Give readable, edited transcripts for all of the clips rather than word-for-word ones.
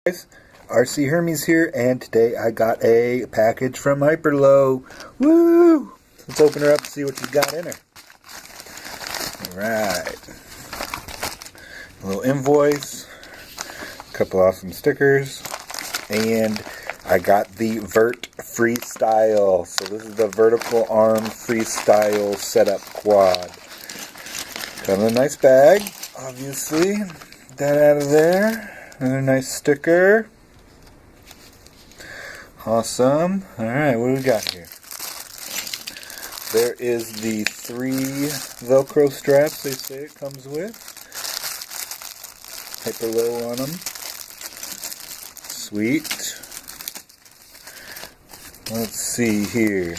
Guys, RC Hermes here, and today I got a package from HYPERLOW. Woo! Let's open her up and see what she's got in her. Alright. A little invoice, a couple awesome stickers, and I got the Vert Freestyle. So this is the vertical arm freestyle setup quad. Got a nice bag, obviously. Get that out of there. Another nice sticker. Awesome. Alright, what do we got here? There is the 3 Velcro straps they say it comes with. HYPERLOW on them. Sweet. Let's see here.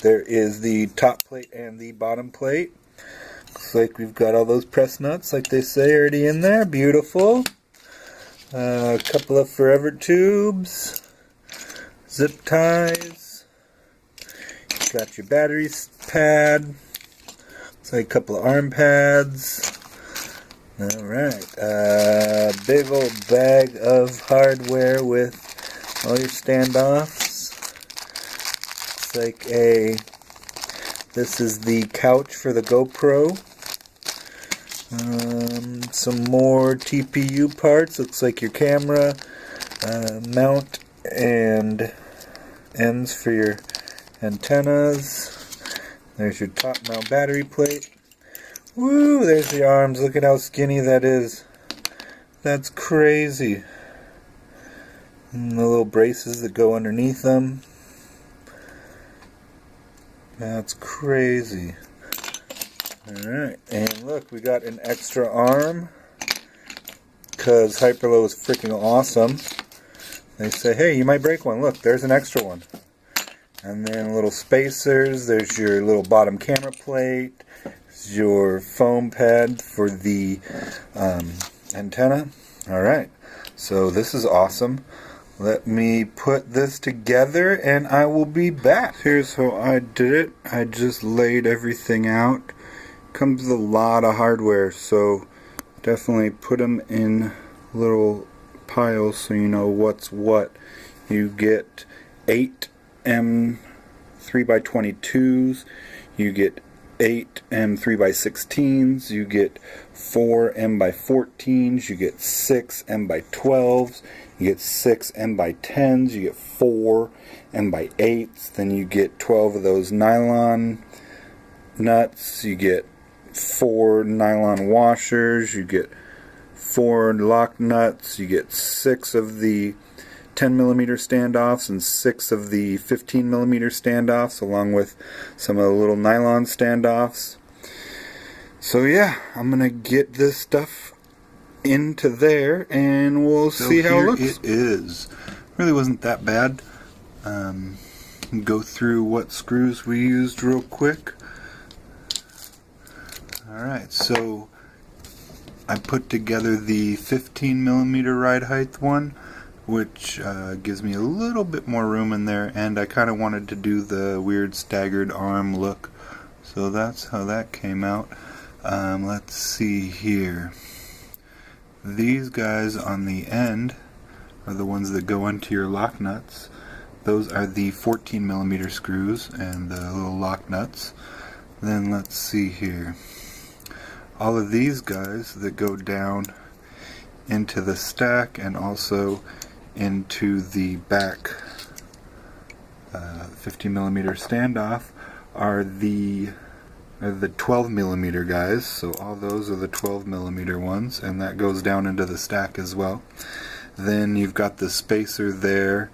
There is the top plate and the bottom plate. Looks like we've got all those press nuts, like they say, already in there. Beautiful. A couple of forever tubes. Zip ties. Got your battery pad. Looks like a couple of arm pads. Alright. Big old bag of hardware with all your standoffs. Looks like this is the couch for the GoPro. Some more TPU parts. Looks like your camera mount and ends for your antennas. There's your top mount battery plate. Woo! There's the arms. Look at how skinny that is. That's crazy. And the little braces that go underneath them. That's crazy. Alright, and look, we got an extra arm because HYPERLOW is freaking awesome. They say, hey, you might break one. Look, there's an extra one. And then little spacers. There's your little bottom camera plate. There's your foam pad for the antenna. Alright, so this is awesome. Let me put this together and I will be back. Here's how I did it. I just laid everything out. Comes with a lot of hardware, so definitely put them in little piles so you know what's what. You get 8 M 3x22s, you get 8 M 3x16s, you get 4 M x14s, you get 6 M x12s, you get 6 M x10s, you get 4 M x8s, then you get 12 of those nylon nuts, you get 4 nylon washers, you get 4 lock nuts, you get 6 of the 10mm standoffs and 6 of the 15mm standoffs, along with some of the little nylon standoffs. So yeah, I'm gonna get this stuff into there and we'll see how it looks. It is. Really wasn't that bad. Go through what screws we used real quick. Alright, so I put together the 15mm ride height one, which gives me a little bit more room in there, and I kind of wanted to do the weird staggered arm look, so that's how that came out. Let's see here. These guys on the end are the ones that go into your lock nuts. Those are the 14mm screws and the little lock nuts. Then let's see here. All of these guys that go down into the stack and also into the back 15mm standoff are the 12mm guys. So all those are the 12mm ones, and that goes down into the stack as well. Then you've got the spacer there.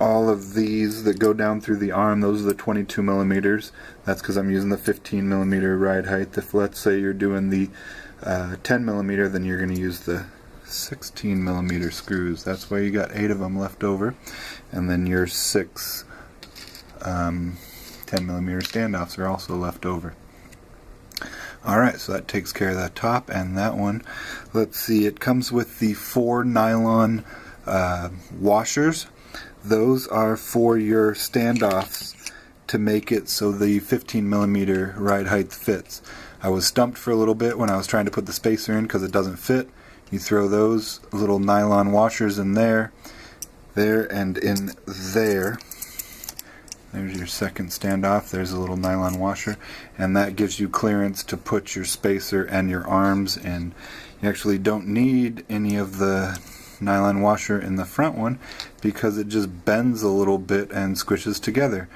All of these that go down through the arm, those are the 22mm. That's because I'm using the 15mm ride height. If let's say you're doing the 10mm, then you're going to use the 16mm screws. That's why you got 8 of them left over. And then your 6 10mm standoffs are also left over. Alright, so that takes care of that top and that one. Let's see, it comes with the 4 nylon washers. Those are for your standoffs to make it so the 15mm ride height fits. I was stumped for a little bit when I was trying to put the spacer in because it doesn't fit. You throw those little nylon washers in there, and in there. There's your second standoff. There's a little nylon washer, and that gives you clearance to put your spacer and your arms in. You actually don't need any of the nylon washer in the front one because it just bends a little bit and squishes together.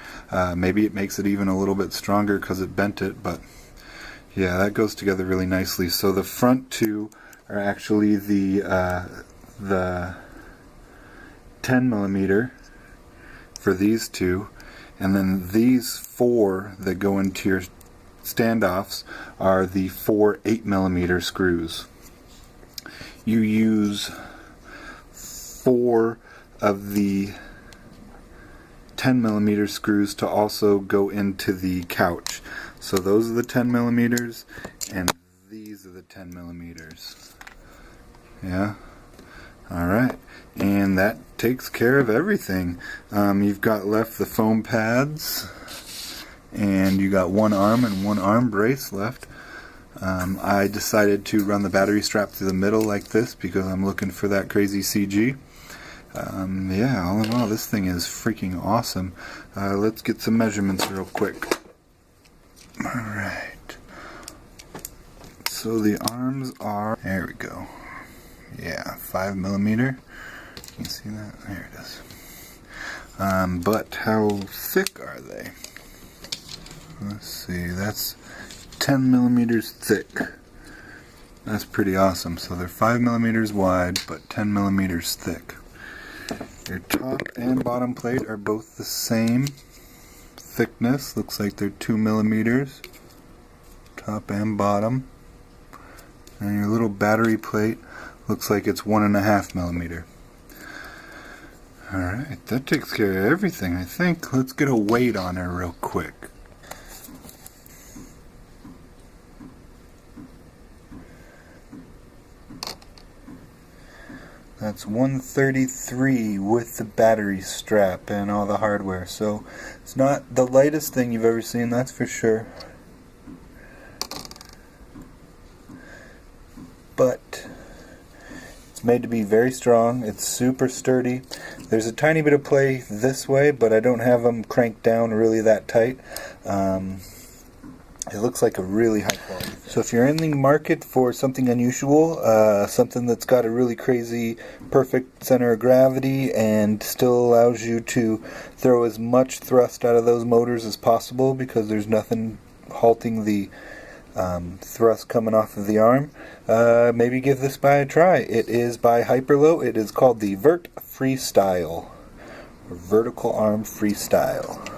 Maybe it makes it even a little bit stronger because it bent it, but yeah, that goes together really nicely. So the front two are actually the 10 millimeter for these two, and then these four that go into your standoffs are the 4 8mm screws. You use 4 of the 10mm screws to also go into the couch. So those are the 10mm, and these are the 10mm. Yeah. Alright, and that takes care of everything. You've got left the foam pads, and you got one arm and one arm brace left. I decided to run the battery strap through the middle like this because I'm looking for that crazy CG. Yeah, all in all, this thing is freaking awesome. Let's get some measurements real quick. Alright. So the arms are, there we go. Yeah, 5mm. You see that? There it is. But how thick are they? Let's see, that's 10mm thick. That's pretty awesome. So they're 5mm wide, but 10mm thick. Your top and bottom plate are both the same thickness. Looks like they're 2mm. Top and bottom. And your little battery plate looks like it's 1.5mm. Alright, that takes care of everything, I think. Let's get a weight on her real quick. That's 133 with the battery strap and all the hardware. So it's not the lightest thing you've ever seen, that's for sure. But it's made to be very strong. It's super sturdy. There's a tiny bit of play this way, but I don't have them cranked down really that tight. It looks like a really high quality thing. So if you're in the market for something unusual, something that's got a really crazy perfect center of gravity and still allows you to throw as much thrust out of those motors as possible because there's nothing halting the thrust coming off of the arm, maybe give this a try. It is by HYPERLOW. It is called the Vert Freestyle, or Vertical Arm Freestyle.